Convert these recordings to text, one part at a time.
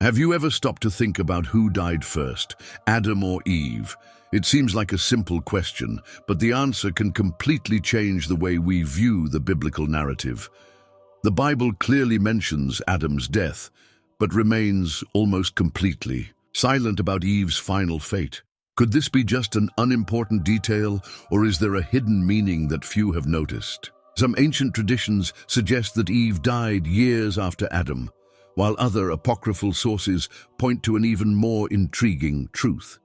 Have you ever stopped to think about who died first, Adam or Eve? It seems like a simple question, but the answer can completely change the way we view the biblical narrative. The Bible clearly mentions Adam's death, but remains almost completely silent about Eve's final fate. Could this be just an unimportant detail, or is there a hidden meaning that few have noticed? Some ancient traditions suggest that Eve died years after Adam, while other apocryphal sources point to an even more intriguing truth.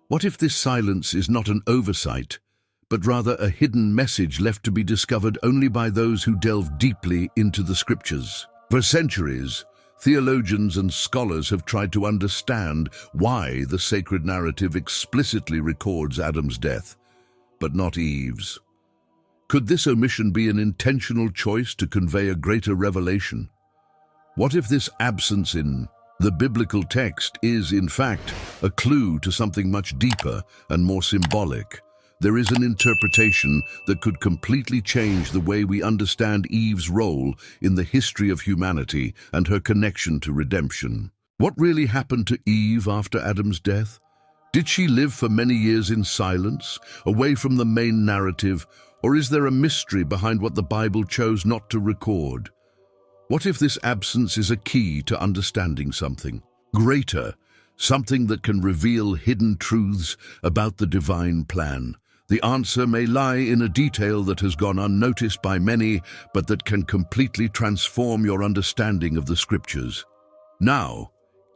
What if this silence is not an oversight, but rather a hidden message left to be discovered only by those who delve deeply into the scriptures? For centuries, theologians and scholars have tried to understand why the sacred narrative explicitly records Adam's death, but not Eve's. Could this omission be an intentional choice to convey a greater revelation? What if this absence in the biblical text is, in fact, a clue to something much deeper and more symbolic? There is an interpretation that could completely change the way we understand Eve's role in the history of humanity and her connection to redemption. What really happened to Eve after Adam's death? Did she live for many years in silence, away from the main narrative, or is there a mystery behind what the Bible chose not to record? What if this absence is a key to understanding something greater, something that can reveal hidden truths about the divine plan? The answer may lie in a detail that has gone unnoticed by many, but that can completely transform your understanding of the scriptures. Now,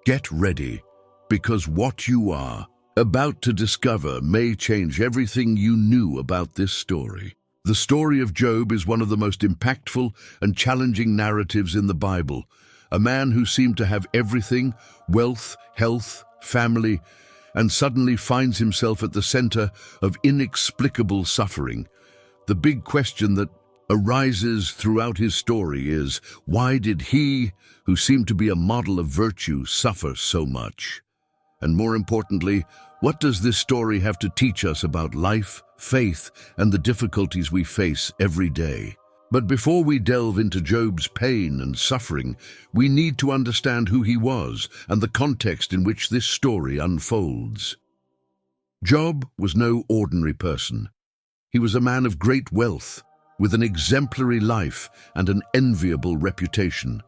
get ready, because what you are about to discover may change everything you knew about this story. The story of Job is one of the most impactful and challenging narratives in the Bible. A man who seemed to have everything, wealth, health, family, and suddenly finds himself at the center of inexplicable suffering. The big question that arises throughout his story is, why did he, who seemed to be a model of virtue, suffer so much? And more importantly, what does this story have to teach us about life, faith, and the difficulties we face every day? But before we delve into Job's pain and suffering, we need to understand who he was and the context in which this story unfolds. Job was no ordinary person. He was a man of great wealth, with an exemplary life and an enviable reputation.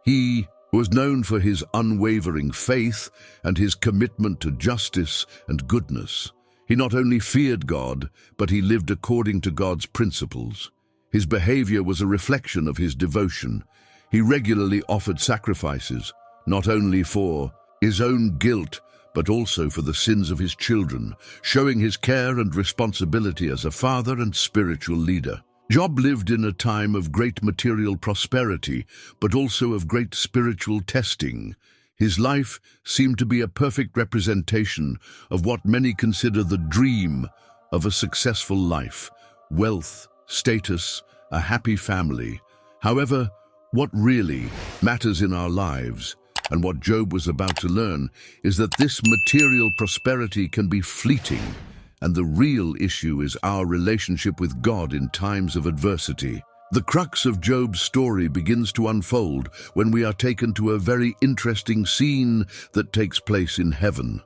He was known for his unwavering faith and his commitment to justice and goodness. He not only feared God, but he lived according to God's principles. His behavior was a reflection of his devotion. He regularly offered sacrifices, not only for his own guilt, but also for the sins of his children, showing his care and responsibility as a father and spiritual leader. Job lived in a time of great material prosperity, but also of great spiritual testing. His life seemed to be a perfect representation of what many consider the dream of a successful life: wealth, status, a happy family. However, what really matters in our lives, and what Job was about to learn, is that this material prosperity can be fleeting, and the real issue is our relationship with God in times of adversity. The crux of Job's story begins to unfold when we are taken to a very interesting scene that takes place in heaven.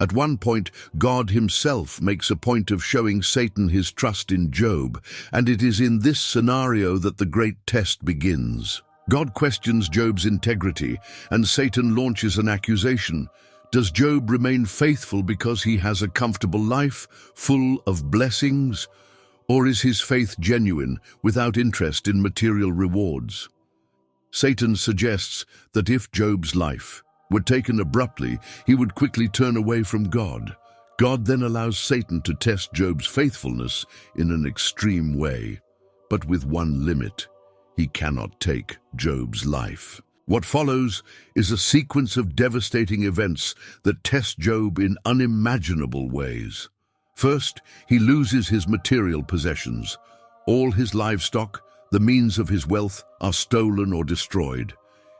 At one point, God himself makes a point of showing Satan his trust in Job, and it is in this scenario that the great test begins. God questions Job's integrity, and Satan launches an accusation. Does Job remain faithful because he has a comfortable life, full of blessings? Or is his faith genuine, without interest in material rewards? Satan suggests that if Job's life were taken abruptly, he would quickly turn away from God. God then allows Satan to test Job's faithfulness in an extreme way, but with one limit: he cannot take Job's life. What follows is a sequence of devastating events that test Job in unimaginable ways. First, he loses his material possessions. All his livestock, the means of his wealth, are stolen or destroyed.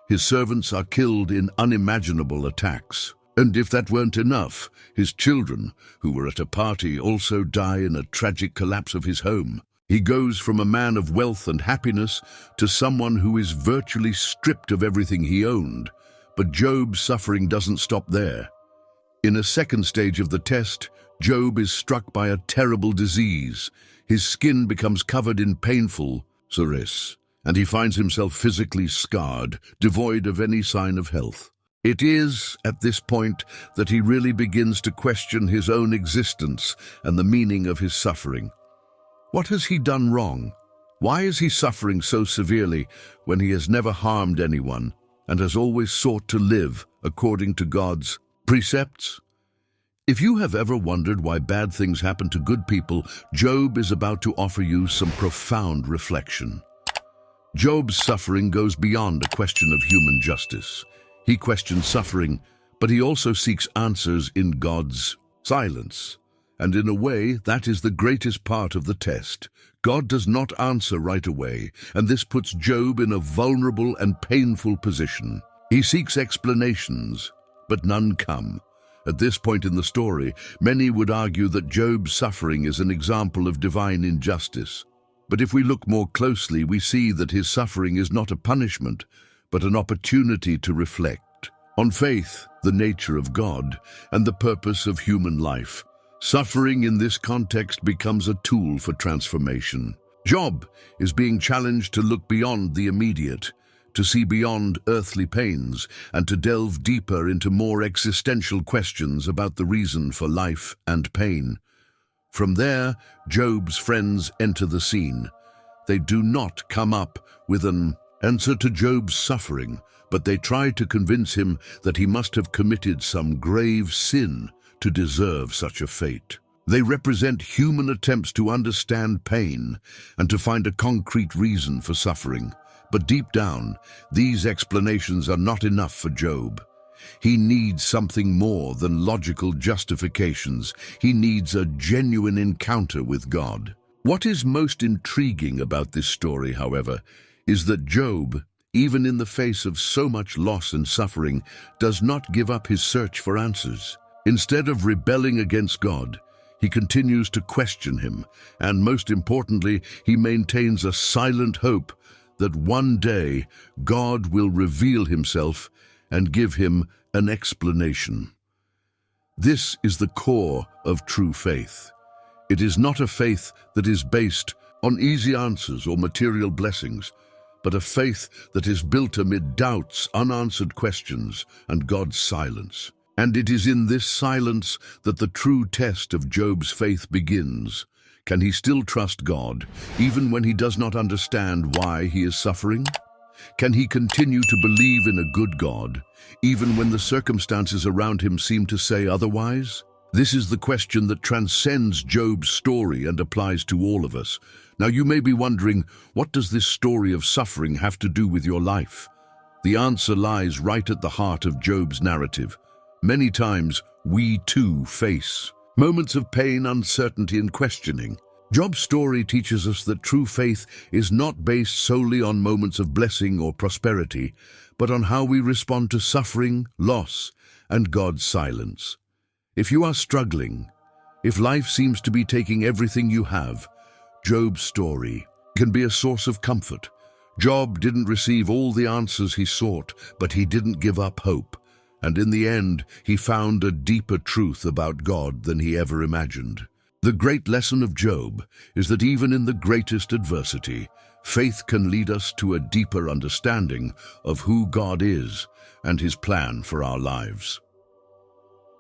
His servants are killed in unimaginable attacks. And if that weren't enough, his children, who were at a party, also die in a tragic collapse of his home. He goes from a man of wealth and happiness to someone who is virtually stripped of everything he owned. But Job's suffering doesn't stop there. In a second stage of the test, Job is struck by a terrible disease. His skin becomes covered in painful sores, and he finds himself physically scarred, devoid of any sign of health. It is at this point that he really begins to question his own existence and the meaning of his suffering. What has he done wrong? Why is he suffering so severely when he has never harmed anyone and has always sought to live according to God's precepts? If you have ever wondered why bad things happen to good people, Job is about to offer you some profound reflection. Job's suffering goes beyond a question of human justice. He questions suffering, but he also seeks answers in God's silence. And in a way, that is the greatest part of the test. God does not answer right away, and this puts Job in a vulnerable and painful position. He seeks explanations, but none come. At this point in the story, many would argue that Job's suffering is an example of divine injustice. But if we look more closely, we see that his suffering is not a punishment, but an opportunity to reflect on faith, the nature of God, and the purpose of human life. Suffering in this context becomes a tool for transformation. Job is being challenged to look beyond the immediate, to see beyond earthly pains, and to delve deeper into more existential questions about the reason for life and pain. From there, Job's friends enter the scene. They do not come up with an answer to Job's suffering, but they try to convince him that he must have committed some grave sin to deserve such a fate. They represent human attempts to understand pain and to find a concrete reason for suffering. But deep down, these explanations are not enough for Job. He needs something more than logical justifications. He needs a genuine encounter with God. What is most intriguing about this story, however, is that Job, even in the face of so much loss and suffering, does not give up his search for answers. Instead of rebelling against God, he continues to question him, and most importantly, he maintains a silent hope that one day God will reveal himself and give him an explanation. This is the core of true faith. It is not a faith that is based on easy answers or material blessings, but a faith that is built amid doubts, unanswered questions, and God's silence. And it is in this silence that the true test of Job's faith begins. Can he still trust God, even when he does not understand why he is suffering? Can he continue to believe in a good God, even when the circumstances around him seem to say otherwise? This is the question that transcends Job's story and applies to all of us. Now you may be wondering, what does this story of suffering have to do with your life? The answer lies right at the heart of Job's narrative. Many times, we too face moments of pain, uncertainty, and questioning. Job's story teaches us that true faith is not based solely on moments of blessing or prosperity, but on how we respond to suffering, loss, and God's silence. If you are struggling, if life seems to be taking everything you have, Job's story can be a source of comfort. Job didn't receive all the answers he sought, but he didn't give up hope. And in the end, he found a deeper truth about God than he ever imagined. The great lesson of Job is that even in the greatest adversity, faith can lead us to a deeper understanding of who God is and his plan for our lives.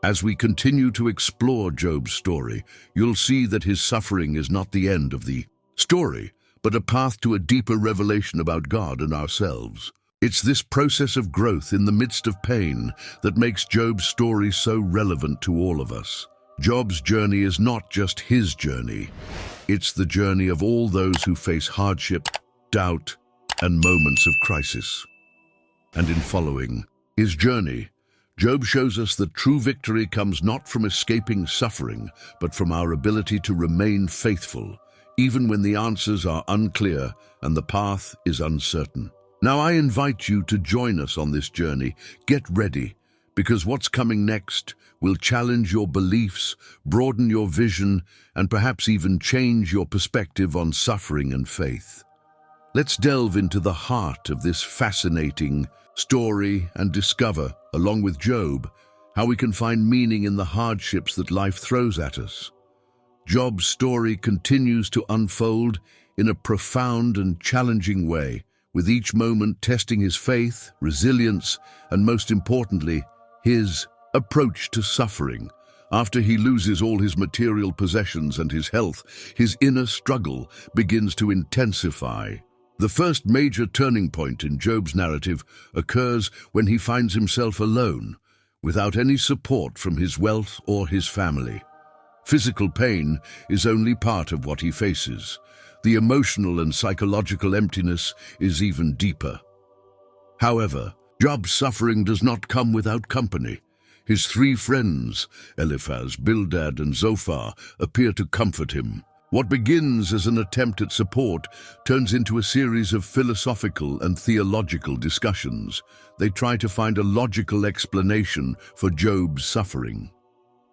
As we continue to explore Job's story, you'll see that his suffering is not the end of the story, but a path to a deeper revelation about God and ourselves. It's this process of growth in the midst of pain that makes Job's story so relevant to all of us. Job's journey is not just his journey. It's the journey of all those who face hardship, doubt, and moments of crisis. And in following his journey, Job shows us that true victory comes not from escaping suffering, but from our ability to remain faithful, even when the answers are unclear and the path is uncertain. Now I invite you to join us on this journey. Get ready, because what's coming next will challenge your beliefs, broaden your vision, and perhaps even change your perspective on suffering and faith. Let's delve into the heart of this fascinating story and discover, along with Job, how we can find meaning in the hardships that life throws at us. Job's story continues to unfold in a profound and challenging way, with each moment testing his faith, resilience, and most importantly, his approach to suffering. After he loses all his material possessions and his health, his inner struggle begins to intensify. The first major turning point in Job's narrative occurs when he finds himself alone, without any support from his wealth or his family. Physical pain is only part of what he faces. The emotional and psychological emptiness is even deeper. However, Job's suffering does not come without company. His three friends, Eliphaz, Bildad, and Zophar, appear to comfort him. What begins as an attempt at support turns into a series of philosophical and theological discussions. They try to find a logical explanation for Job's suffering.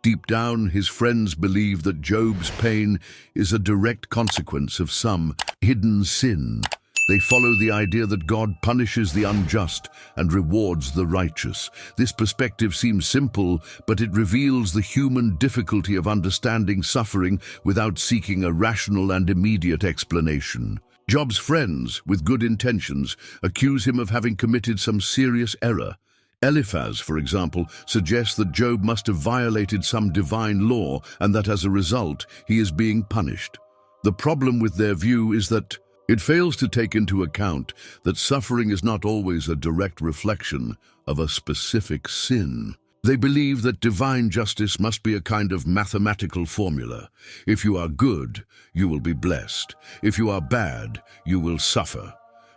Deep down, his friends believe that Job's pain is a direct consequence of some hidden sin. They follow the idea that God punishes the unjust and rewards the righteous. This perspective seems simple, but it reveals the human difficulty of understanding suffering without seeking a rational and immediate explanation. Job's friends, with good intentions, accuse him of having committed some serious error. Eliphaz, for example, suggests that Job must have violated some divine law and that as a result, he is being punished. The problem with their view is that it fails to take into account that suffering is not always a direct reflection of a specific sin. They believe that divine justice must be a kind of mathematical formula. If you are good, you will be blessed. If you are bad, you will suffer.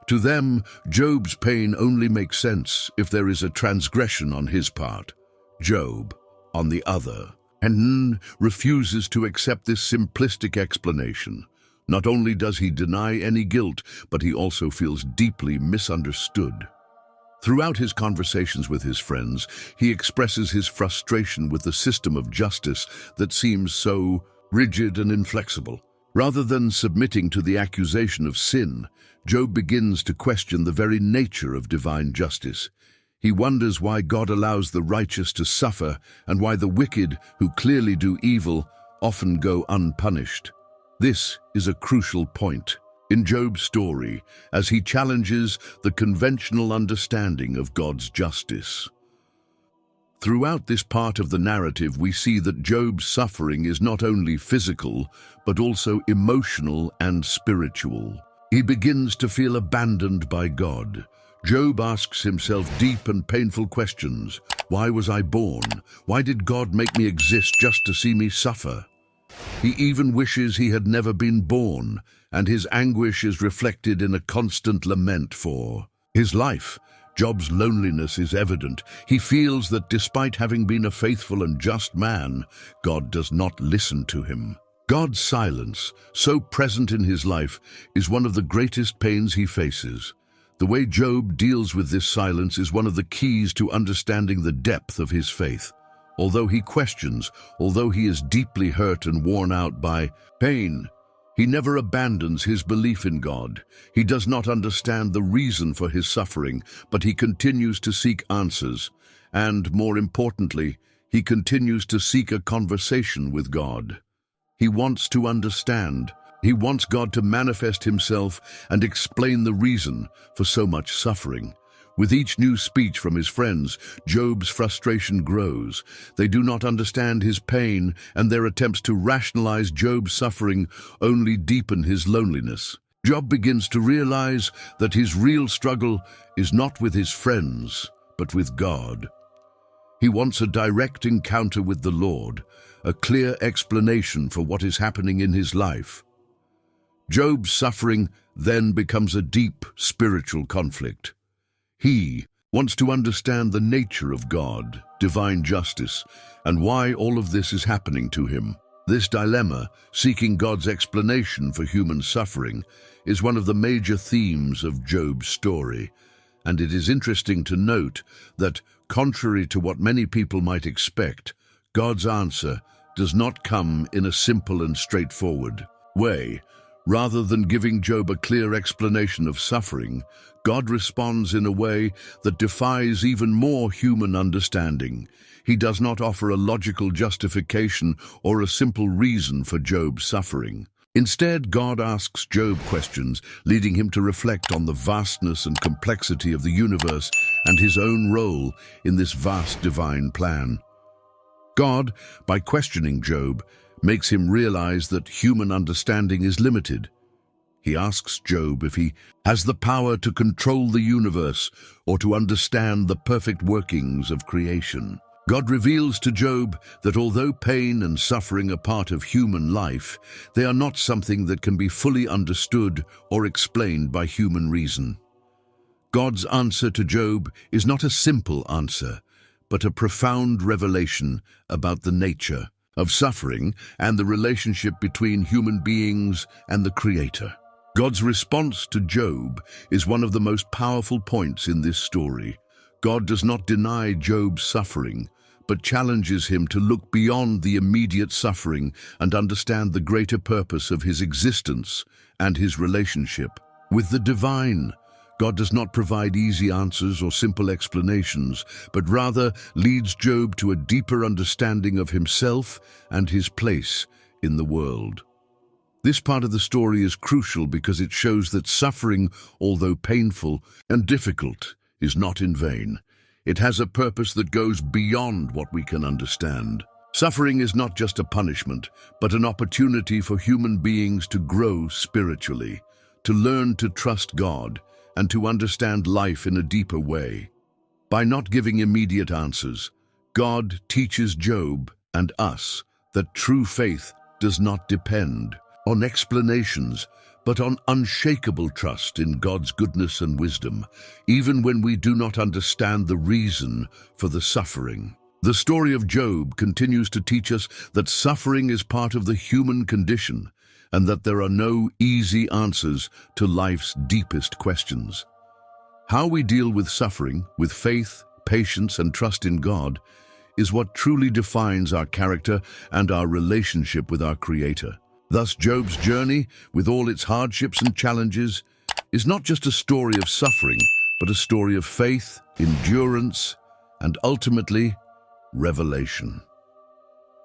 To them, Job's pain only makes sense if there is a transgression on his part. Job, on the other hand, refuses to accept this simplistic explanation. Not only does he deny any guilt, but he also feels deeply misunderstood. Throughout his conversations with his friends, he expresses his frustration with the system of justice that seems so rigid and inflexible. Rather than submitting to the accusation of sin, Job begins to question the very nature of divine justice. He wonders why God allows the righteous to suffer and why the wicked, who clearly do evil, often go unpunished. This is a crucial point in Job's story as he challenges the conventional understanding of God's justice. Throughout this part of the narrative, we see that Job's suffering is not only physical, but also emotional and spiritual. He begins to feel abandoned by God. Job asks himself deep and painful questions. Why was I born? Why did God make me exist just to see me suffer? He even wishes he had never been born, and his anguish is reflected in a constant lament for his life. Job's loneliness is evident. He feels that despite having been a faithful and just man, God does not listen to him. God's silence, so present in his life, is one of the greatest pains he faces. The way Job deals with this silence is one of the keys to understanding the depth of his faith. Although he questions, although he is deeply hurt and worn out by pain, he never abandons his belief in God. He does not understand the reason for his suffering, but he continues to seek answers. And, more importantly, he continues to seek a conversation with God. He wants to understand. He wants God to manifest himself and explain the reason for so much suffering. With each new speech from his friends, Job's frustration grows. They do not understand his pain, and their attempts to rationalize Job's suffering only deepen his loneliness. Job begins to realize that his real struggle is not with his friends, but with God. He wants a direct encounter with the Lord, a clear explanation for what is happening in his life. Job's suffering then becomes a deep spiritual conflict. He wants to understand the nature of God, divine justice, and why all of this is happening to him. This dilemma, seeking God's explanation for human suffering, is one of the major themes of Job's story. And it is interesting to note that, contrary to what many people might expect, God's answer does not come in a simple and straightforward way. Rather than giving Job a clear explanation of suffering, God responds in a way that defies even more human understanding. He does not offer a logical justification or a simple reason for Job's suffering. Instead, God asks Job questions, leading him to reflect on the vastness and complexity of the universe and his own role in this vast divine plan. God, by questioning Job, makes him realize that human understanding is limited. He asks Job if he has the power to control the universe or to understand the perfect workings of creation. God reveals to Job that although pain and suffering are part of human life, they are not something that can be fully understood or explained by human reason. God's answer to Job is not a simple answer, but a profound revelation about the nature of suffering and the relationship between human beings and the Creator. God's response to Job is one of the most powerful points in this story. God does not deny Job's suffering, but challenges him to look beyond the immediate suffering and understand the greater purpose of his existence and his relationship with the divine. God does not provide easy answers or simple explanations, but rather leads Job to a deeper understanding of himself and his place in the world. This part of the story is crucial because it shows that suffering, although painful and difficult, is not in vain. It has a purpose that goes beyond what we can understand. Suffering is not just a punishment, but an opportunity for human beings to grow spiritually, to learn to trust God, and to understand life in a deeper way. By not giving immediate answers, God teaches Job and us that true faith does not depend on explanations, but on unshakable trust in God's goodness and wisdom, even when we do not understand the reason for the suffering. The story of Job continues to teach us that suffering is part of the human condition, and that there are no easy answers to life's deepest questions. How we deal with suffering, with faith, patience, and trust in God, is what truly defines our character and our relationship with our Creator. Thus, Job's journey, with all its hardships and challenges, is not just a story of suffering, but a story of faith, endurance, and ultimately, revelation.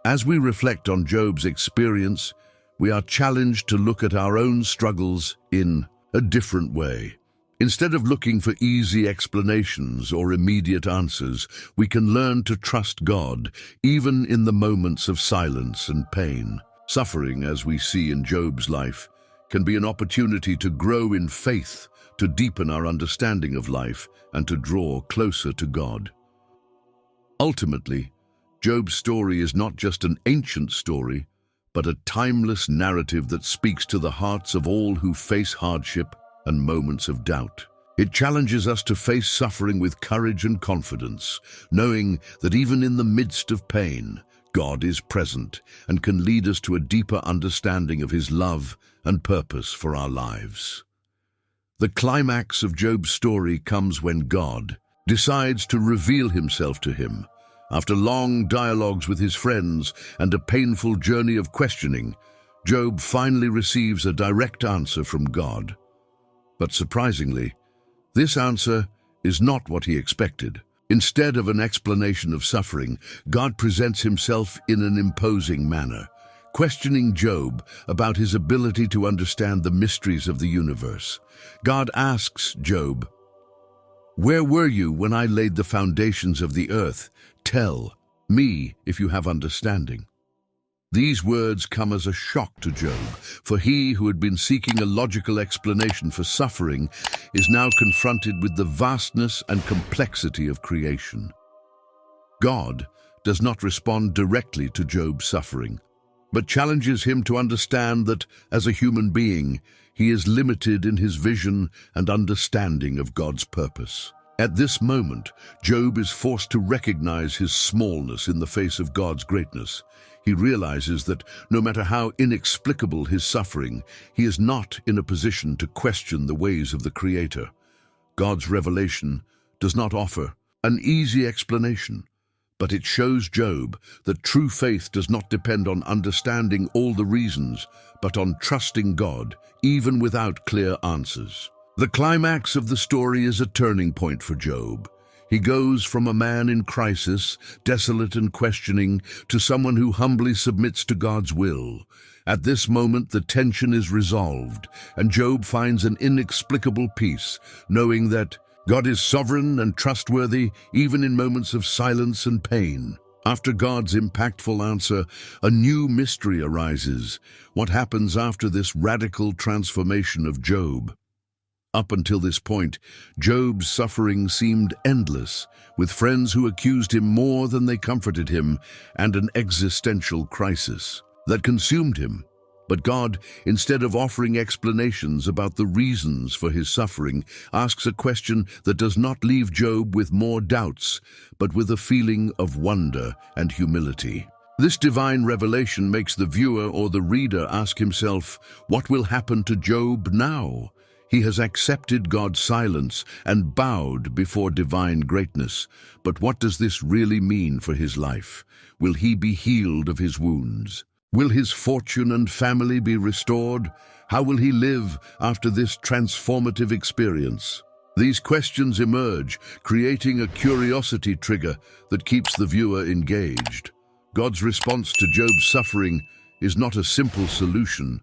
As we reflect on Job's experience, we are challenged to look at our own struggles in a different way. Instead of looking for easy explanations or immediate answers, we can learn to trust God, even in the moments of silence and pain. Suffering, as we see in Job's life, can be an opportunity to grow in faith, to deepen our understanding of life, and to draw closer to God. Ultimately, Job's story is not just an ancient story, but a timeless narrative that speaks to the hearts of all who face hardship and moments of doubt. It challenges us to face suffering with courage and confidence, knowing that even in the midst of pain, God is present and can lead us to a deeper understanding of His love and purpose for our lives. The climax of Job's story comes when God decides to reveal Himself to him. After long dialogues with his friends and a painful journey of questioning, Job finally receives a direct answer from God. But surprisingly, this answer is not what he expected. Instead of an explanation of suffering, God presents Himself in an imposing manner, questioning Job about his ability to understand the mysteries of the universe. God asks Job, "Where were you when I laid the foundations of the earth? Tell me if you have understanding." These words come as a shock to Job, for he who had been seeking a logical explanation for suffering is now confronted with the vastness and complexity of creation. God does not respond directly to Job's suffering, but challenges him to understand that, as a human being, he is limited in his vision and understanding of God's purpose. At this moment, Job is forced to recognize his smallness in the face of God's greatness. He realizes that no matter how inexplicable his suffering, he is not in a position to question the ways of the Creator. God's revelation does not offer an easy explanation, But it shows Job that true faith does not depend on understanding all the reasons, but on trusting God, even without clear answers. The climax of the story is a turning point for Job. He goes from a man in crisis, desolate and questioning, to someone who humbly submits to God's will. At this moment, the tension is resolved, and Job finds an inexplicable peace, knowing that God is sovereign and trustworthy, even in moments of silence and pain. After God's impactful answer, a new mystery arises. What happens after this radical transformation of Job? Up until this point, Job's suffering seemed endless, with friends who accused him more than they comforted him, and an existential crisis that consumed him. But God, instead of offering explanations about the reasons for his suffering, asks a question that does not leave Job with more doubts, but with a feeling of wonder and humility. This divine revelation makes the viewer or the reader ask himself, what will happen to Job now? He has accepted God's silence and bowed before divine greatness. But what does this really mean for his life? Will he be healed of his wounds? Will his fortune and family be restored? How will he live after this transformative experience? These questions emerge, creating a curiosity trigger that keeps the viewer engaged. God's response to Job's suffering is not a simple solution,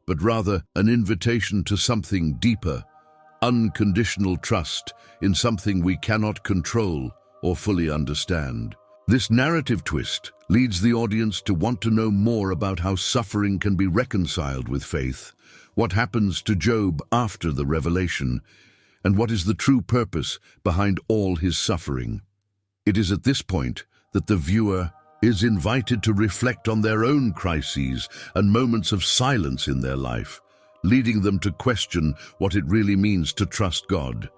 but rather an invitation to something deeper, unconditional trust in something we cannot control or fully understand. This narrative twist leads the audience to want to know more about how suffering can be reconciled with faith, what happens to Job after the revelation, and what is the true purpose behind all his suffering. It is at this point that the viewer is invited to reflect on their own crises and moments of silence in their life, leading them to question what it really means to trust God,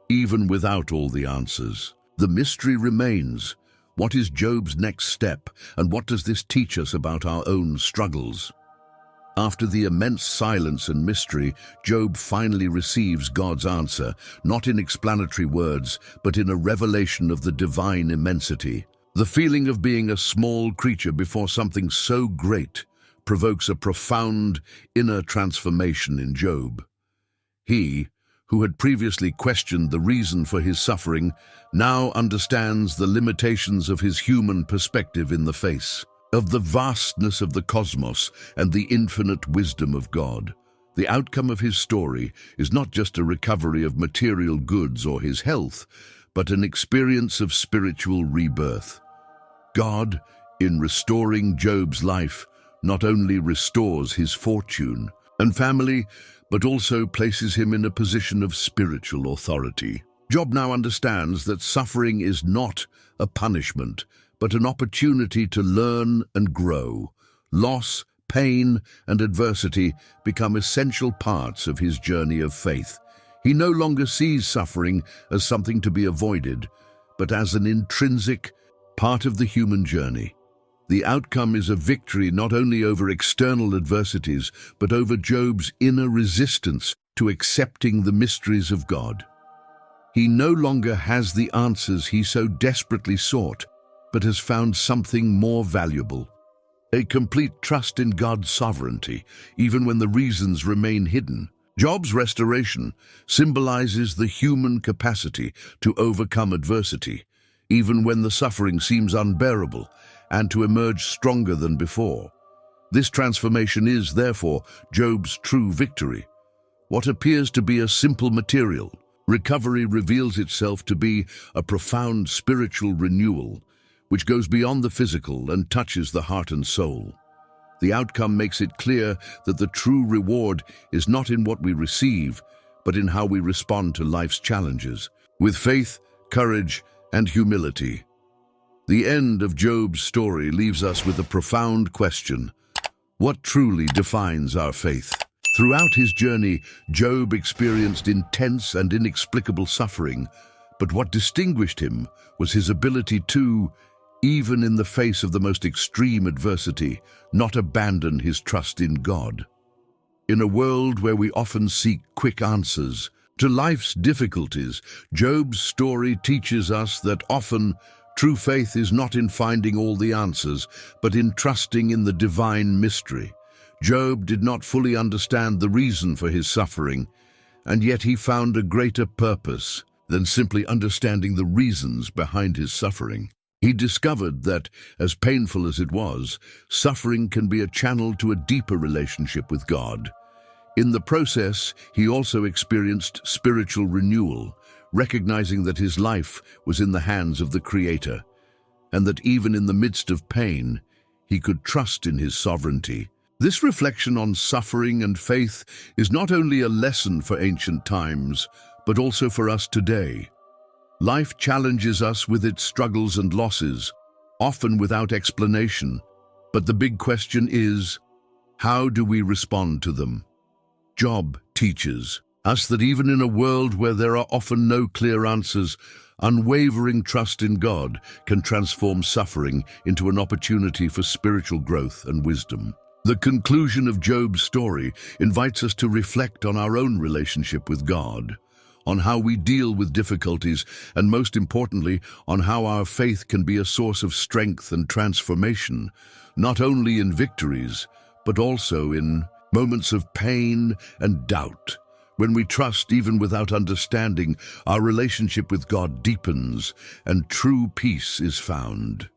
even without all the answers. The mystery remains. What is Job's next step, and what does this teach us about our own struggles? After the immense silence and mystery, Job finally receives God's answer, not in explanatory words, but in a revelation of the divine immensity. The feeling of being a small creature before something so great provokes a profound inner transformation in Job. He, who had previously questioned the reason for his suffering, now understands the limitations of his human perspective in the face of the vastness of the cosmos and the infinite wisdom of God. The outcome of his story is not just a recovery of material goods or his health, but an experience of spiritual rebirth. God, in restoring Job's life, not only restores his fortune and family, but also places him in a position of spiritual authority. Job now understands that suffering is not a punishment, but an opportunity to learn and grow. Loss, pain, and adversity become essential parts of his journey of faith. He no longer sees suffering as something to be avoided, but as an intrinsic part of the human journey. The outcome is a victory not only over external adversities, but over Job's inner resistance to accepting the mysteries of God. He no longer has the answers he so desperately sought, but has found something more valuable: a complete trust in God's sovereignty, even when the reasons remain hidden. Job's restoration symbolizes the human capacity to overcome adversity, even when the suffering seems unbearable, and to emerge stronger than before. This transformation is, therefore, Job's true victory. What appears to be a simple material recovery reveals itself to be a profound spiritual renewal, which goes beyond the physical and touches the heart and soul. The outcome makes it clear that the true reward is not in what we receive, but in how we respond to life's challenges, with faith, courage, and humility. The end of Job's story leaves us with a profound question: what truly defines our faith? Throughout his journey, Job experienced intense and inexplicable suffering, but what distinguished him was his ability to, even in the face of the most extreme adversity, not abandon his trust in God. In a world where we often seek quick answers to life's difficulties, Job's story teaches us that often True faith is not in finding all the answers, but in trusting in the divine mystery. Job did not fully understand the reason for his suffering, and yet he found a greater purpose than simply understanding the reasons behind his suffering. He discovered that, as painful as it was, suffering can be a channel to a deeper relationship with God. In the process, he also experienced spiritual renewal, recognizing that his life was in the hands of the Creator, and that even in the midst of pain, he could trust in his sovereignty. This reflection on suffering and faith is not only a lesson for ancient times, but also for us today. Life challenges us with its struggles and losses, often without explanation. But the big question is, how do we respond to them? Job teaches us that even in a world where there are often no clear answers, unwavering trust in God can transform suffering into an opportunity for spiritual growth and wisdom. The conclusion of Job's story invites us to reflect on our own relationship with God, on how we deal with difficulties, and most importantly, on how our faith can be a source of strength and transformation, not only in victories, but also in moments of pain and doubt. When we trust even without understanding, our relationship with God deepens and true peace is found.